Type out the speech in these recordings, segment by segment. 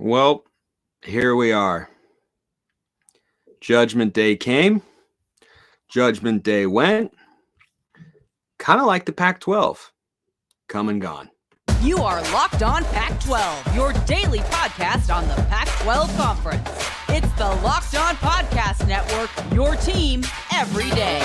Well, here we are. Judgment Day came. Judgment Day went. Kind of like the Pac-12. Come and gone. You are Locked On Pac-12, your daily podcast on the Pac-12 Conference. It's the Locked On Podcast Network, your team every day.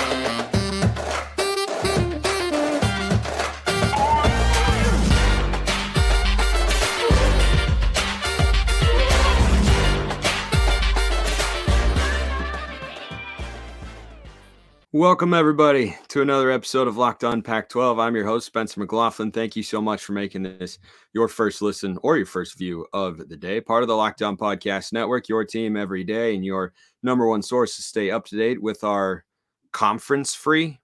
Welcome, everybody, to another episode of Locked On Pac-12. I'm your host, Spencer McLaughlin. Thank you so much for making this your first listen or your first view of the day. Part of the Locked On Podcast Network, your team every day, and your number one source to stay up to date with our conference-free,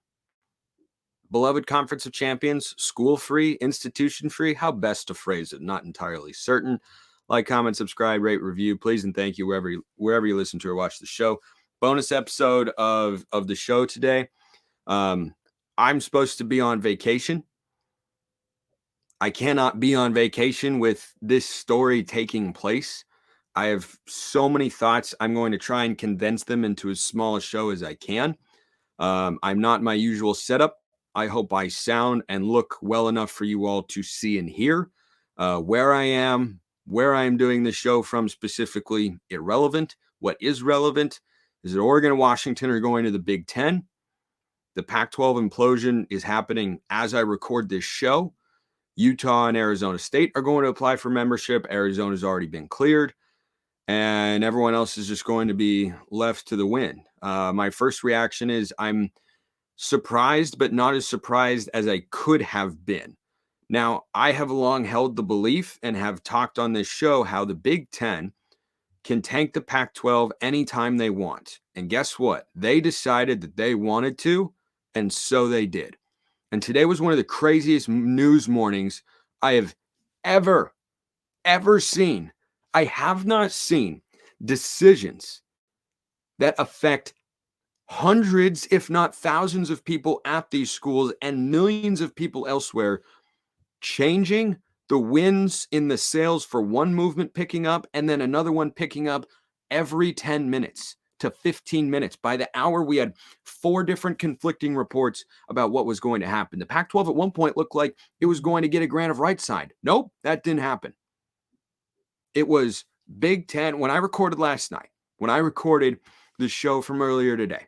beloved Conference of Champions, school-free, institution-free. How best to phrase it? Not entirely certain. Like, comment, subscribe, rate, review, please, and thank you wherever you listen to or watch the show. Bonus episode of the show today. I'm supposed to be on vacation. I cannot be on vacation with this story taking place. I have so many thoughts. I'm going to try and condense them into as small a show as I can. I'm not my usual setup. I hope I sound and look well enough for you all to see and hear. Where I am doing the show from specifically, irrelevant. What is relevant is that Oregon and Washington are going to the Big Ten. The Pac-12 implosion is happening as I record this show. Utah and Arizona State are going to apply for membership. Arizona's already been cleared. And everyone else is just going to be left to the wind. My first reaction is I'm surprised, but not as surprised as I could have been. Now, I have long held the belief and have talked on this show how the Big Ten can tank the Pac-12 anytime they want. And guess what? They decided that they wanted to, and so they did. And today was one of the craziest news mornings I have ever seen. I have not seen decisions that affect hundreds, if not thousands of people at these schools and millions of people elsewhere changing the wins in the sales for one movement picking up and then another one picking up every 10 minutes to 15 minutes. By the hour, we had 4 different conflicting reports about what was going to happen. The Pac-12 at one point looked like it was going to get a grant of rights signed. Nope, that didn't happen. It was Big Ten. When I recorded last night, when I recorded the show from earlier today,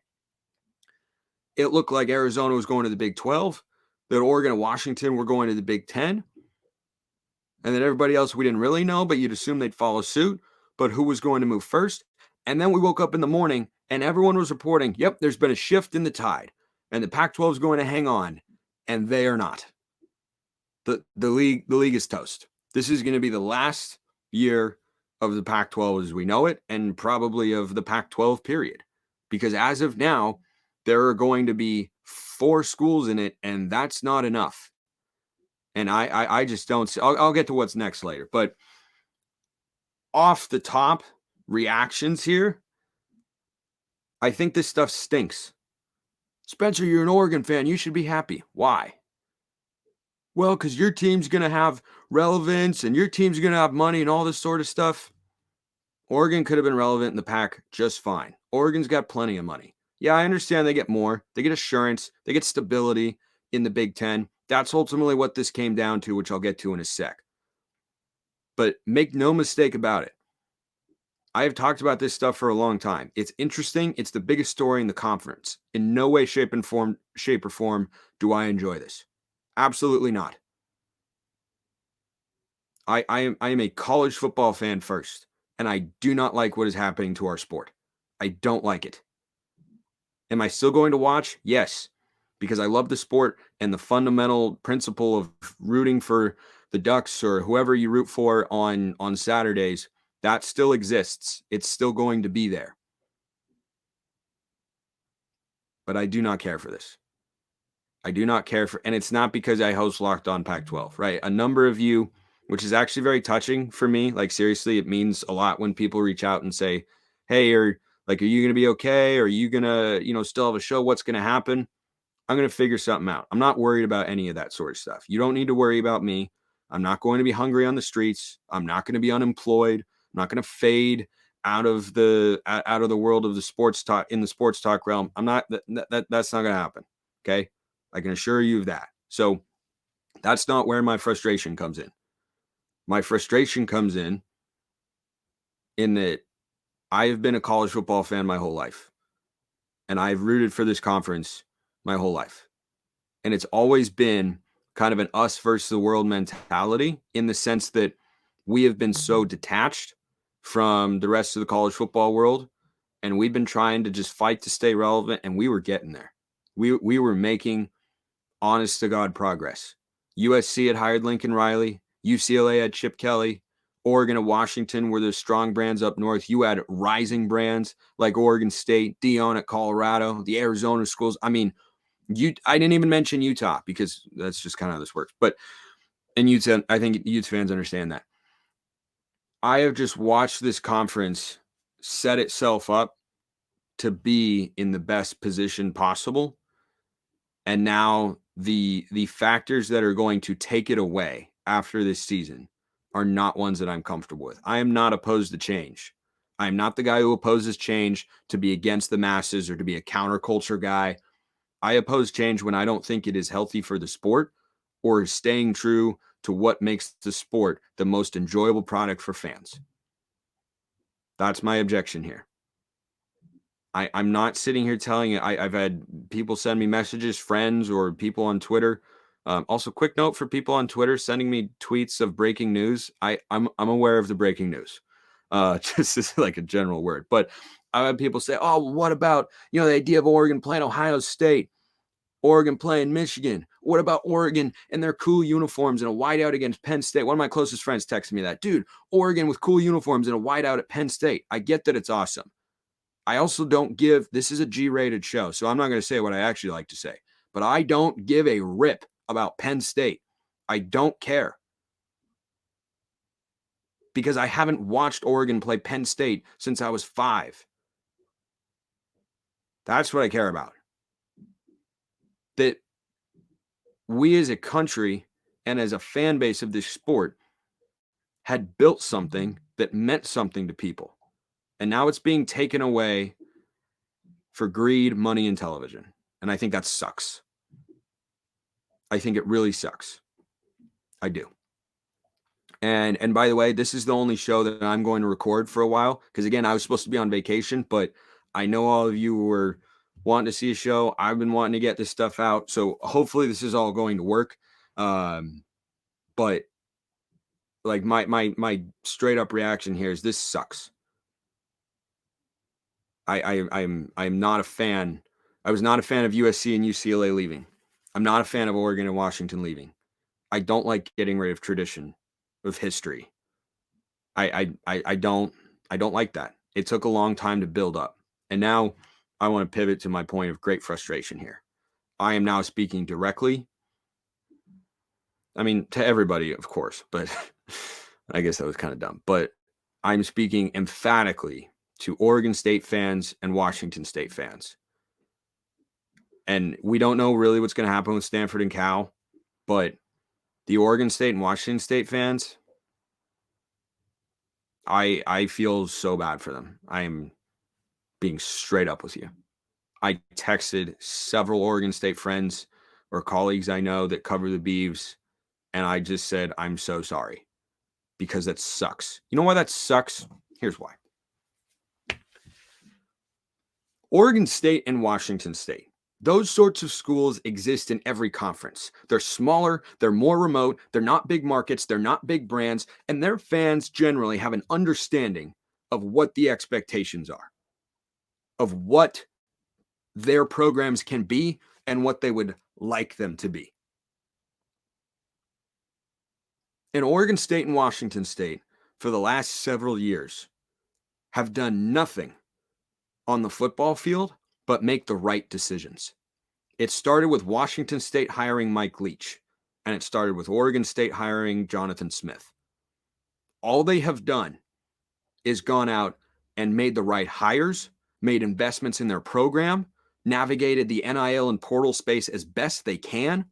it looked like Arizona was going to the Big 12, that Oregon and Washington were going to the Big 10, and then everybody else we didn't really know, but you'd assume they'd follow suit. But who was going to move first? And then we woke up in the morning and everyone was reporting, yep, there's been a shift in the tide and the Pac-12 is going to hang on, and they are not. The league is toast. This is going to be the last year of the Pac-12 as we know it, and probably of the Pac-12 period. Because as of now, there are going to be 4 schools in it, and that's not enough. And I just don't see. I'll get to what's next later. But off the top reactions here, I think this stuff stinks. Spencer, you're an Oregon fan. You should be happy. Why? Well, because your team's going to have relevance and your team's going to have money and all this sort of stuff. Oregon could have been relevant in the Pac just fine. Oregon's got plenty of money. Yeah, I understand they get more. They get assurance. They get stability in the Big Ten. That's ultimately what this came down to, which I'll get to in a sec. But make no mistake about it. I have talked about this stuff for a long time. It's interesting. It's the biggest story in the conference. In no way, shape, or form do I enjoy this. Absolutely not. I am a college football fan first, and I do not like what is happening to our sport. I don't like it. Am I still going to watch? Yes. Because I love the sport and the fundamental principle of rooting for the Ducks or whoever you root for on Saturdays, that still exists. It's still going to be there. But I do not care for this. I do not care for, and it's not because I host Locked On Pac-12, right? A number of you, which is actually very touching for me. Like, seriously, it means a lot when people reach out and say, hey, are you going to be okay? Are you going to, still have a show? What's going to happen? I'm going to figure something out. I'm not worried about any of that sort of stuff. You don't need to worry about me. I'm not going to be hungry on the streets. I'm not going to be unemployed. not going to fade out of the world of the sports talk in the sports talk realm. I'm not that's not going to happen. Okay. I can assure you of that. So that's not where my frustration comes in. My frustration comes in that I have been a college football fan my whole life, and I've rooted for this conference my whole life. And it's always been kind of an us versus the world mentality, in the sense that we have been so detached from the rest of the college football world, and we've been trying to just fight to stay relevant, and we were getting there. We were making honest to God progress. USC had hired Lincoln Riley, UCLA had Chip Kelly, Oregon and Washington were the strong brands up north. You had rising brands like Oregon State, Dion at Colorado, the Arizona schools. I mean, I didn't even mention Utah, because that's just kind of how this works. But and Utah, I think Utes fans understand that. I have just watched this conference set itself up to be in the best position possible. And now the factors that are going to take it away after this season are not ones that I'm comfortable with. I am not opposed to change. I am not the guy who opposes change to be against the masses or to be a counterculture guy. I oppose change when I don't think it is healthy for the sport, or is staying true to what makes the sport the most enjoyable product for fans. That's my objection here. I'm not sitting here telling you. I've had people send me messages, friends or people on Twitter. Also, quick note for people on Twitter sending me tweets of breaking news. I'm aware of the breaking news. Just as like a general word. But I had people say, "Oh, what about the idea of Oregon playing Ohio State, Oregon playing Michigan? What about Oregon and their cool uniforms and a whiteout against Penn State?" One of my closest friends texted me that. Dude, Oregon with cool uniforms and a whiteout at Penn State. I get that it's awesome. I also don't give, this is a G-rated show, so I'm not going to say what I actually like to say, but I don't give a rip about Penn State. I don't care, because I haven't watched Oregon play Penn State since I was 5. That's what I care about. That we as a country and as a fan base of this sport had built something that meant something to people. And now it's being taken away for greed, money, and television. And I think that sucks. I think it really sucks. I do. And by the way, this is the only show that I'm going to record for a while, because again, I was supposed to be on vacation, but I know all of you were wanting to see a show. I've been wanting to get this stuff out, so hopefully this is all going to work. But like my straight up reaction here is this sucks. I'm not a fan. I was not a fan of USC and UCLA leaving. I'm not a fan of Oregon and Washington leaving. I don't like getting rid of tradition, of history. I don't like that. It took a long time to build up. And now I want to pivot to my point of great frustration here. I am now speaking directly, to everybody, of course, but I guess that was kind of dumb. But I'm speaking emphatically to Oregon State fans and Washington State fans. And we don't know really what's going to happen with Stanford and Cal, but the Oregon State and Washington State fans, I feel so bad for them. I am being straight up with you. I texted several Oregon State friends or colleagues I know that cover the Beavs, and I just said, I'm so sorry, because that sucks. You know why that sucks? Here's why. Oregon State and Washington State, those sorts of schools exist in every conference. They're smaller, they're more remote, they're not big markets, they're not big brands, and their fans generally have an understanding of what the expectations are, of what their programs can be and what they would like them to be. And Oregon State and Washington State, for the last several years, have done nothing on the football field but make the right decisions. It started with Washington State hiring Mike Leach, and it started with Oregon State hiring Jonathan Smith. All they have done is gone out and made the right hires, made investments in their program, navigated the NIL and portal space as best they can,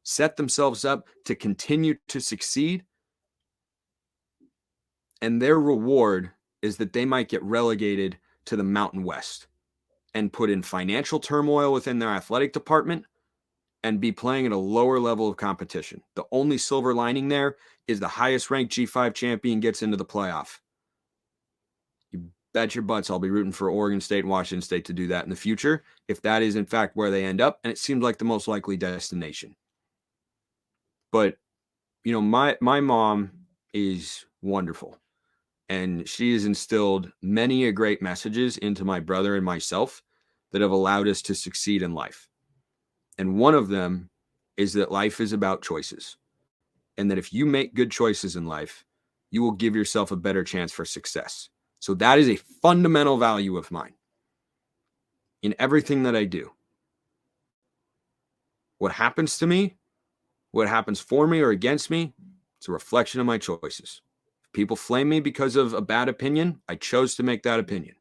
set themselves up to continue to succeed. And their reward is that they might get relegated to the Mountain West and put in financial turmoil within their athletic department and be playing at a lower level of competition. The only silver lining there is the highest ranked G5 champion gets into the playoff. You bet your butts I'll be rooting for Oregon State and Washington State to do that in the future, if that is in fact where they end up, and it seems like the most likely destination. But, you know, my mom is wonderful, and she has instilled many a great messages into my brother and myself that have allowed us to succeed in life. And one of them is that life is about choices, and that if you make good choices in life, you will give yourself a better chance for success. So that is a fundamental value of mine in everything that I do. What happens to me, what happens for me or against me, it's a reflection of my choices. If people flame me because of a bad opinion, I chose to make that opinion.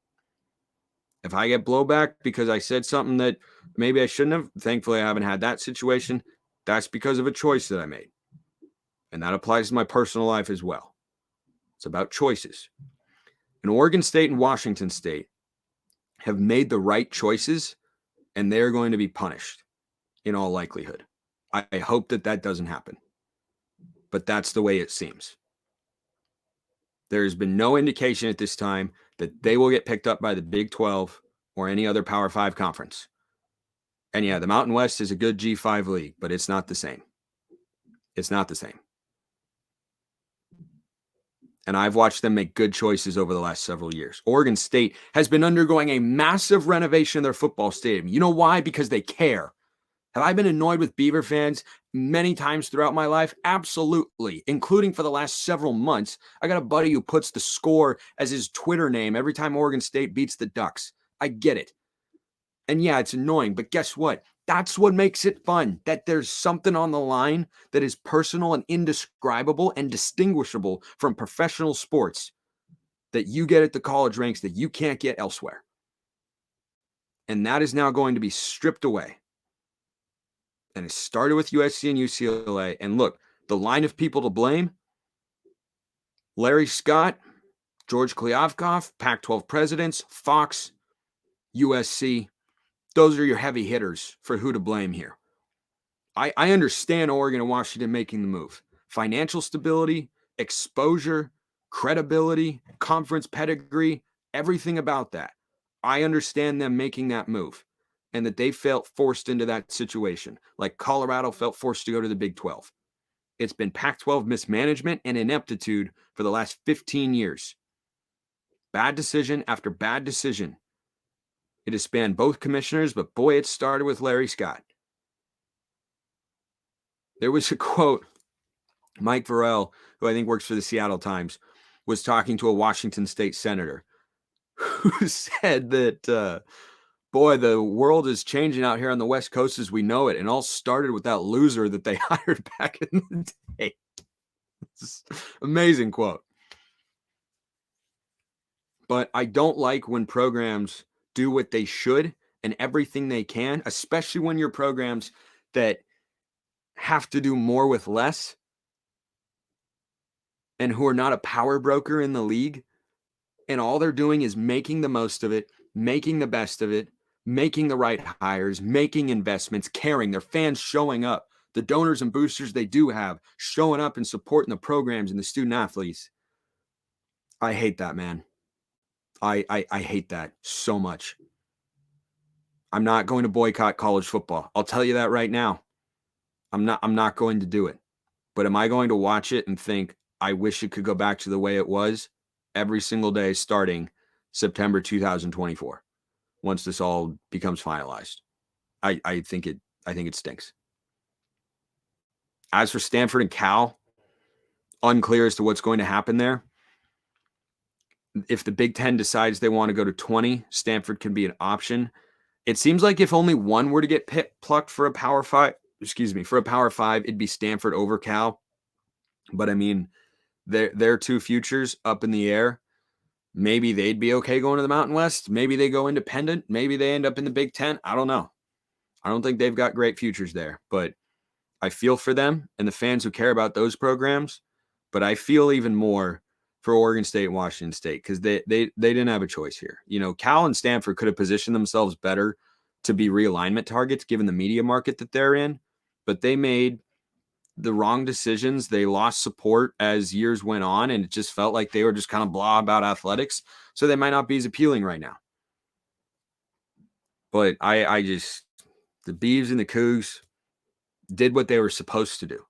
If I get blowback because I said something that maybe I shouldn't have, thankfully I haven't had that situation. That's because of a choice that I made. And that applies to my personal life as well. It's about choices. And Oregon State and Washington State have made the right choices, and they're going to be punished in all likelihood. I hope that that doesn't happen. But that's the way it seems. There has been no indication at this time that they will get picked up by the Big 12 or any other Power 5 conference. And yeah, the Mountain West is a good G5 league, but it's not the same. It's not the same. And I've watched them make good choices over the last several years. Oregon State has been undergoing a massive renovation of their football stadium. You know why? Because they care. Have I been annoyed with Beaver fans many times throughout my life? Absolutely, including for the last several months. I got a buddy who puts the score as his Twitter name every time Oregon State beats the Ducks. I get it. And yeah, it's annoying, but guess what? That's what makes it fun, that there's something on the line that is personal and indescribable and distinguishable from professional sports that you get at the college ranks that you can't get elsewhere. And that is now going to be stripped away. And it started with USC and UCLA. And look, the line of people to blame: Larry Scott, George Kliavkoff, Pac-12 presidents, Fox, USC. Those are your heavy hitters for who to blame here. I understand Oregon and Washington making the move. Financial stability, exposure, credibility, conference pedigree, everything about that. I understand them making that move and that they felt forced into that situation, like Colorado felt forced to go to the Big 12. It's been Pac-12 mismanagement and ineptitude for the last 15 years. Bad decision after bad decision. It has spanned both commissioners, but boy, it started with Larry Scott. There was a quote, Mike Varell, who I think works for the Seattle Times, was talking to a Washington State senator who said that, boy, the world is changing out here on the West Coast as we know it, and all started with that loser that they hired back in the day. It's an amazing quote. But I don't like when programs do what they should and everything they can, especially when you're programs that have to do more with less and who are not a power broker in the league. And all they're doing is making the most of it, making the best of it, making the right hires, making investments, caring, their fans showing up, the donors and boosters they do have showing up and supporting the programs and the student athletes. I hate that, man. I hate that so much. I'm not going to boycott college football. I'll tell you that right now. I'm not going to do it. But am I going to watch it and think, I wish it could go back to the way it was every single day starting September 2024, once this all becomes finalized? I think it stinks. As for Stanford and Cal, unclear as to what's going to happen there. If the Big Ten decides they want to go to 20, Stanford can be an option. It seems like if only one were to get plucked for a Power 5, it'd be Stanford over Cal. But I mean, their two futures up in the air. Maybe they'd be okay going to the Mountain West. Maybe they go independent. Maybe they end up in the Big Ten. I don't know. I don't think they've got great futures there, but I feel for them and the fans who care about those programs. But I feel even more for Oregon State and Washington State because they didn't have a choice here. You know, Cal and Stanford could have positioned themselves better to be realignment targets given the media market that they're in, but they made the wrong decisions. They lost support as years went on, and it just felt like they were just kind of blah about athletics, so they might not be as appealing right now. But I just, the Beavs and the Cougs did what they were supposed to do.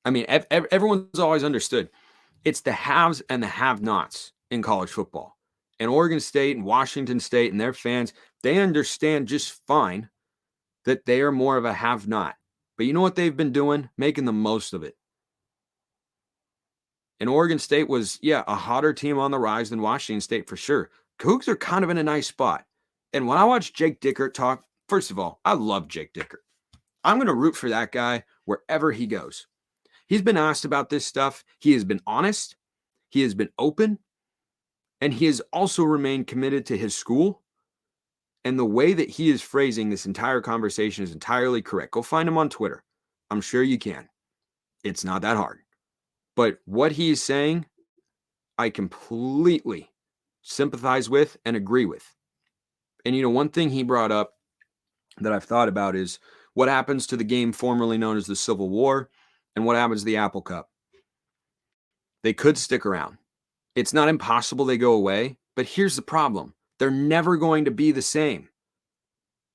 I mean, everyone's always understood it's the haves and the have-nots in college football. And Oregon State and Washington State and their fans, they understand just fine that they are more of a have-not. But you know what they've been doing? Making the most of it. And Oregon State was, a hotter team on the rise than Washington State for sure. Cougs are kind of in a nice spot. And when I watch Jake Dickert talk, first of all, I love Jake Dickert. I'm going to root for that guy wherever he goes. He's been asked about this stuff. He has been honest. He has been open. And he has also remained committed to his school. And the way that he is phrasing this entire conversation is entirely correct. Go find him on Twitter. I'm sure you can. It's not that hard. But what he is saying, I completely sympathize with and agree with. And, you know, one thing he brought up that I've thought about is what happens to the game formerly known as the Civil War and what happens to the Apple Cup. They could stick around. It's not impossible they go away, but here's the problem. They're never going to be the same.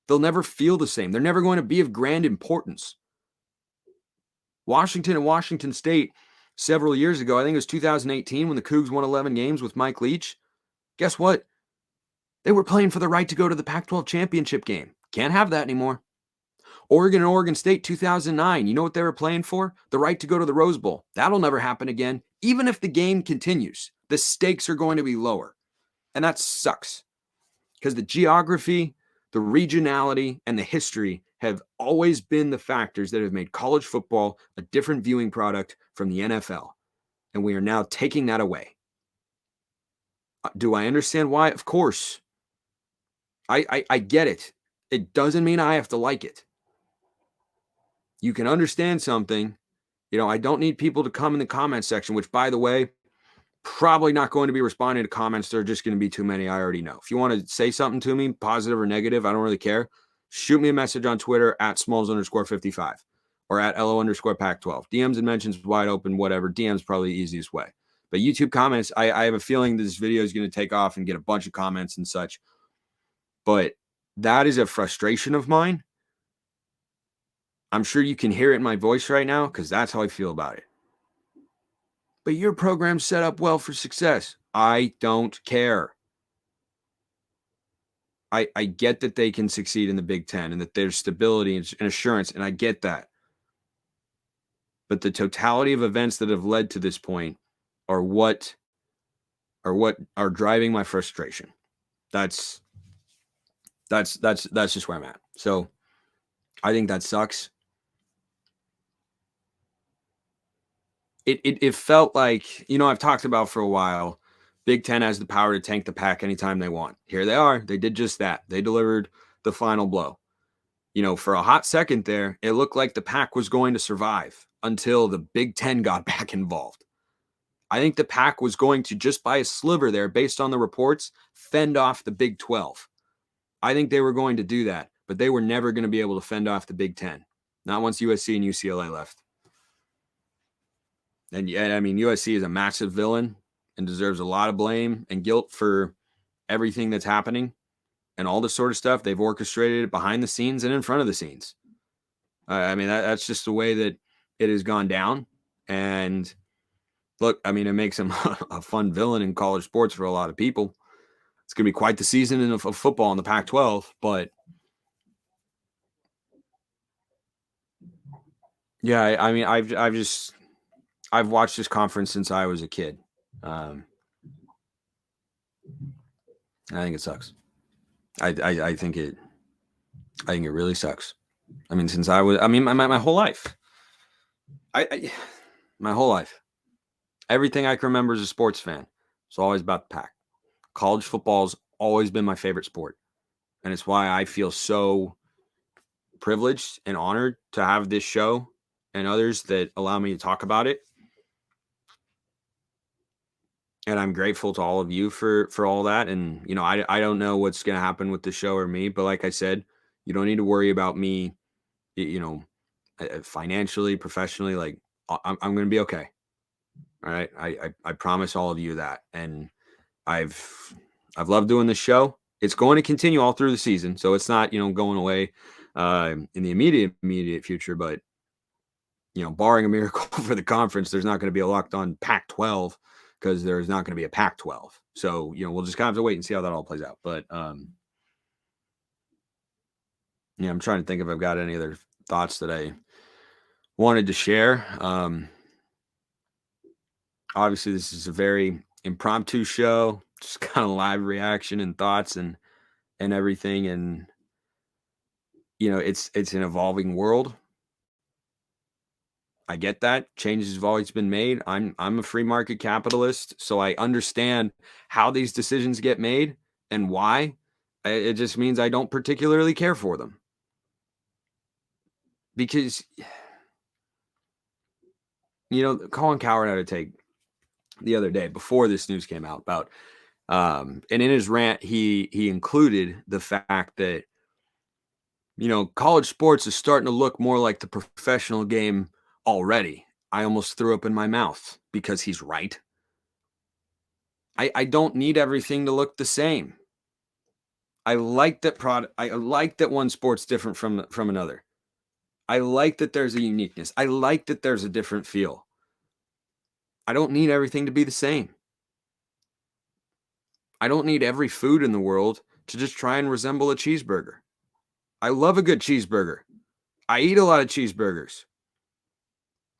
They'll never feel the same. They're never going to be of grand importance. Washington and Washington State, several years ago, I think it was 2018 when the Cougs won 11 games with Mike Leach. Guess what? They were playing for the right to go to the Pac-12 championship game. Can't have that anymore. Oregon and Oregon State, 2009. You know what they were playing for? The right to go to the Rose Bowl. That'll never happen again. Even if the game continues, the stakes are going to be lower. And that sucks. Because the geography, the regionality, and the history have always been the factors that have made college football a different viewing product from the NFL. And we are now taking that away. Do I understand why? Of course. I get it. It doesn't mean I have to like it. You can understand something. You know, I don't need people to come in the comments section, which, by the way, probably not going to be responding to comments. There are just going to be too many. I already know. If you want to say something to me, positive or negative, I don't really care. Shoot me a message on Twitter at Smalls_55 or at LO_Pac12. DMs and mentions wide open, whatever. DMs probably the easiest way. But YouTube comments, I have a feeling this video is going to take off and get a bunch of comments and such. But that is a frustration of mine. I'm sure you can hear it in my voice right now because that's how I feel about it. But your program's set up well for success. I don't care. I get that they can succeed in the Big Ten and that there's stability and assurance, and I get that. But the totality of events that have led to this point are what are driving my frustration. That's just where I'm at. So I think that sucks. It felt like, you know, I've talked about for a while, Big Ten has the power to tank the Pac anytime they want. Here they are. They did just that. They delivered the final blow. You know, for a hot second there, it looked like the Pac was going to survive until the Big Ten got back involved. I think the Pac was going to, just by a sliver there, based on the reports, fend off the Big 12. I think they were going to do that, but they were never going to be able to fend off the Big Ten. Not once USC and UCLA left. And yeah, I mean, USC is a massive villain and deserves a lot of blame and guilt for everything that's happening and all this sort of stuff. They've orchestrated it behind the scenes and in front of the scenes. I mean, that's just the way that it has gone down. And look, I mean, it makes him a fun villain in college sports for a lot of people. It's going to be quite the season of football in the Pac-12, but yeah, I mean, I've watched this conference since I was a kid. I think it sucks. I think it really sucks. I mean, since I was, I mean, my whole life, my whole life, everything I can remember as a sports fan, it's always about the Pac. College football's always been my favorite sport. And it's why I feel so privileged and honored to have this show and others that allow me to talk about it. And I'm grateful to all of you for all that. And, I don't know what's going to happen with the show or me, but like I said, you don't need to worry about me, you know, financially, professionally. Like I'm going to be okay. All right. I promise all of you that. And I've loved doing this show. It's going to continue all through the season. So it's not, going away in the immediate future, but barring a miracle for the conference, there's not going to be a locked on Pac-12 because there's not going to be a Pac-12. So, we'll just kind of have to wait and see how that all plays out. But, I'm trying to think if I've got any other thoughts that I wanted to share. Obviously, this is a very impromptu show, just kind of live reaction and thoughts and everything. And, it's an evolving world. I get that. Changes have always been made. I'm a free market capitalist, so I understand how these decisions get made and why. It just means I don't particularly care for them. Because, Colin Cowherd had a take the other day before this news came out about, and in his rant, he included the fact that, college sports is starting to look more like the professional game already. I almost threw up in my mouth because he's right. I don't need everything to look the same. I like that I like that one sport's different from another. I like that there's a uniqueness. I like that there's a different feel. I don't need everything to be the same. I don't need every food in the world to just try and resemble a cheeseburger. I love a good cheeseburger. I eat a lot of cheeseburgers.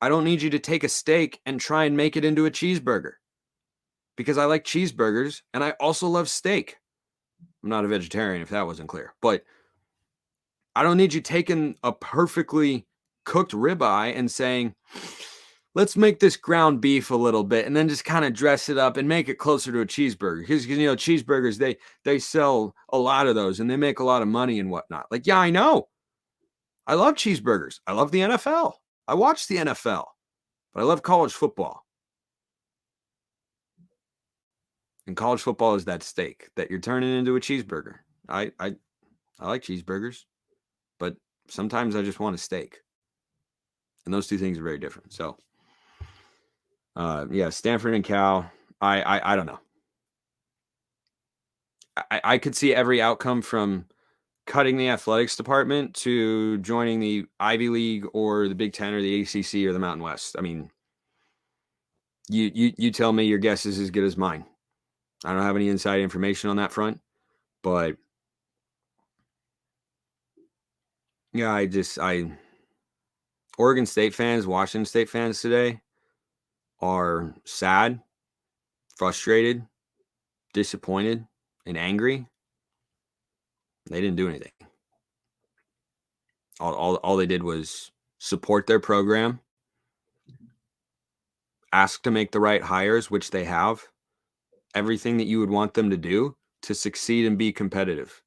I don't need you to take a steak and try and make it into a cheeseburger because I like cheeseburgers and I also love steak. I'm not a vegetarian if that wasn't clear, but I don't need you taking a perfectly cooked ribeye and saying, let's make this ground beef a little bit and then just kind of dress it up and make it closer to a cheeseburger. Because, cheeseburgers, they sell a lot of those and they make a lot of money and whatnot. Like, yeah, I know. I love cheeseburgers. I love the NFL. I watch the NFL, but I love college football. And college football is that steak that you're turning into a cheeseburger. I like cheeseburgers, but sometimes I just want a steak. And those two things are very different. So, Stanford and Cal, I don't know. I could see every outcome from cutting the athletics department to joining the Ivy League or the Big Ten or the ACC or the Mountain West. I mean, you tell me, your guess is as good as mine. I don't have any inside information on that front, but yeah, Oregon State fans, Washington State fans today are sad, frustrated, disappointed, and angry. They didn't do anything. All they did was support their program, ask to make the right hires, which they have, everything that you would want them to do to succeed and be competitive,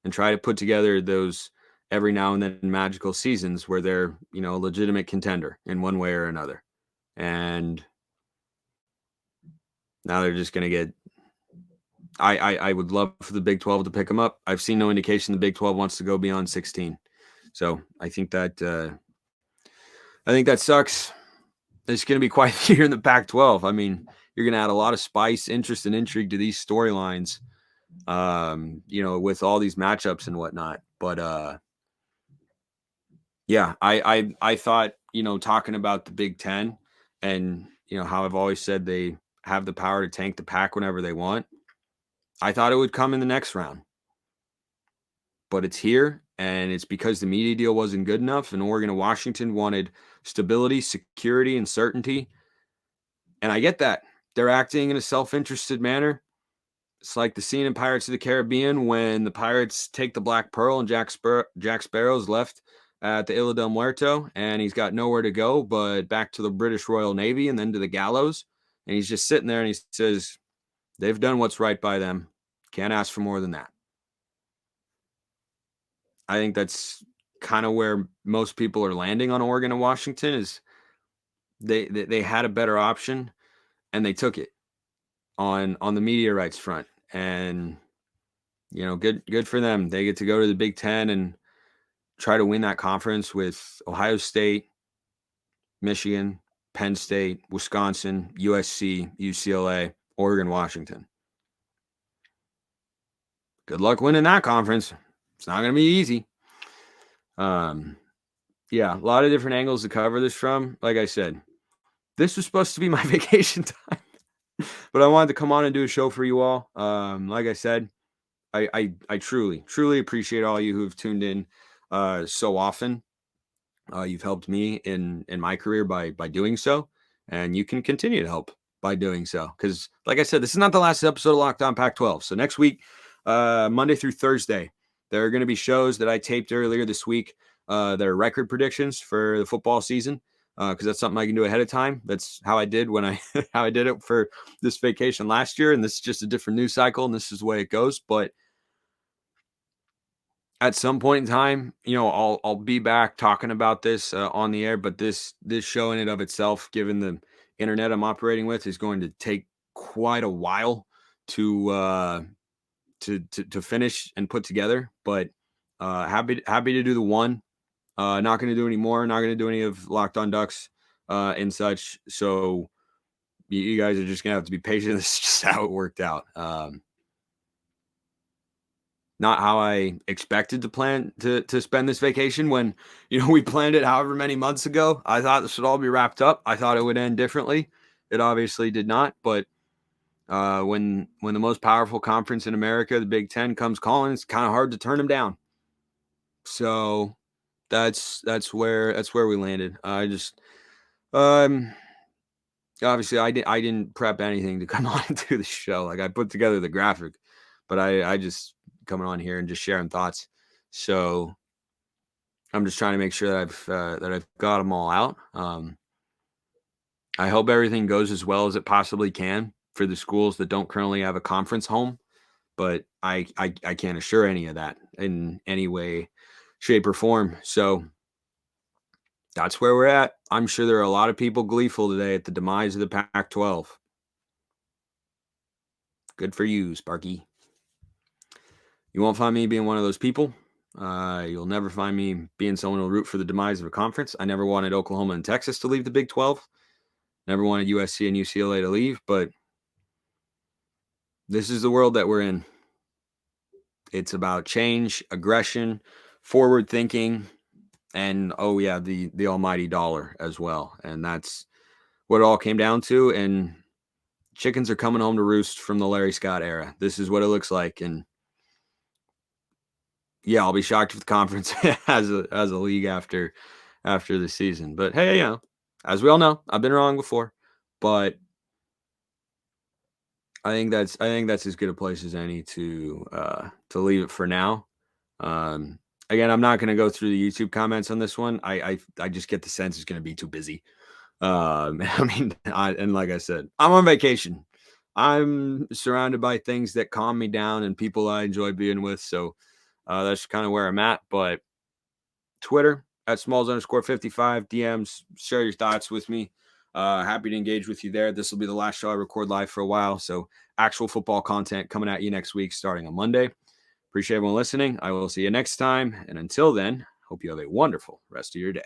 and try to put together those every now and then magical seasons where they're, a legitimate contender in one way or another. And now they're just going to get, I would love for the Big 12 to pick them up. I've seen no indication the Big 12 wants to go beyond 16. So I think that sucks. It's going to be quite a year in the Pac-12. I mean, you're going to add a lot of spice, interest, and intrigue to these storylines, with all these matchups and whatnot. But I thought, talking about the Big Ten and, how I've always said they have the power to tank the Pac whenever they want. I thought it would come in the next round. But it's here, and it's because the media deal wasn't good enough, and Oregon and Washington wanted stability, security, and certainty. And I get that. They're acting in a self-interested manner. It's like the scene in Pirates of the Caribbean when the pirates take the Black Pearl and Jack Sparrow's left at the Isla del Muerto, and he's got nowhere to go but back to the British Royal Navy and then to the gallows. And he's just sitting there and he says, they've done what's right by them. Can't ask for more than that. I think that's kind of where most people are landing on Oregon and Washington is they had a better option and they took it. on the media rights front, and good for them. They get to go to the Big Ten and try to win that conference with Ohio State, Michigan, Penn State, Wisconsin, USC, UCLA, Oregon, Washington. Good luck winning that conference. It's not going to be easy. Yeah, a lot of different angles to cover this from. Like I said, this was supposed to be my vacation time, but I wanted to come on and do a show for you all. Like I said, I truly appreciate all you who have tuned in so often. You've helped me in my career by doing so, and you can continue to help by doing so. Because, like I said, this is not the last episode of Locked On Pac-12. So next week, Monday through Thursday, there are going to be shows that I taped earlier this week that are record predictions for the football season. Because that's something I can do ahead of time. That's how I did how I did it for this vacation last year, and this is just a different news cycle, and this is the way it goes. But at some point in time, I'll be back talking about this on the air. But this show in and of itself, given the internet I'm operating with, is going to take quite a while to finish and put together. But happy to do the one. Not going to do any more. Not going to do any of Locked On Ducks and such. So you guys are just going to have to be patient. This is just how it worked out. Not how I expected to plan to spend this vacation when, we planned it however many months ago. I thought this would all be wrapped up. I thought it would end differently. It obviously did not. But when the most powerful conference in America, the Big Ten, comes calling, it's kind of hard to turn them down. So that's where we landed. I just obviously I didn't prep anything to come on and do the show. Like, I put together the graphic, but I just coming on here and just sharing thoughts. So I'm just trying to make sure that I've got them all out. I hope everything goes as well as it possibly can for the schools that don't currently have a conference home, but I can't assure any of that in any way, shape, or form. So that's where we're at. I'm sure there are a lot of people gleeful today at the demise of the Pac-12. Good for you, Sparky. You won't find me being one of those people. You'll never find me being someone who'll root for the demise of a conference. I never wanted Oklahoma and Texas to leave the Big 12. Never wanted USC and UCLA to leave, but this is the world that we're in. It's about change, aggression, forward thinking, and the almighty dollar as well. And that's what it all came down to. And chickens are coming home to roost from the Larry Scott era. This is what it looks like. And yeah, I'll be shocked if the conference has a league after the season. But hey, as we all know, I've been wrong before. But I think that's as good a place as any to leave it for now. Again, I'm not going to go through the YouTube comments on this one. I just get the sense it's going to be too busy. And like I said, I'm on vacation. I'm surrounded by things that calm me down and people I enjoy being with. So that's kind of where I'm at. But Twitter at Smalls_55 DMs, share your thoughts with me. Happy to engage with you there. This will be the last show I record live for a while. So actual football content coming at you next week, starting on Monday. Appreciate everyone listening. I will see you next time. And until then, hope you have a wonderful rest of your day.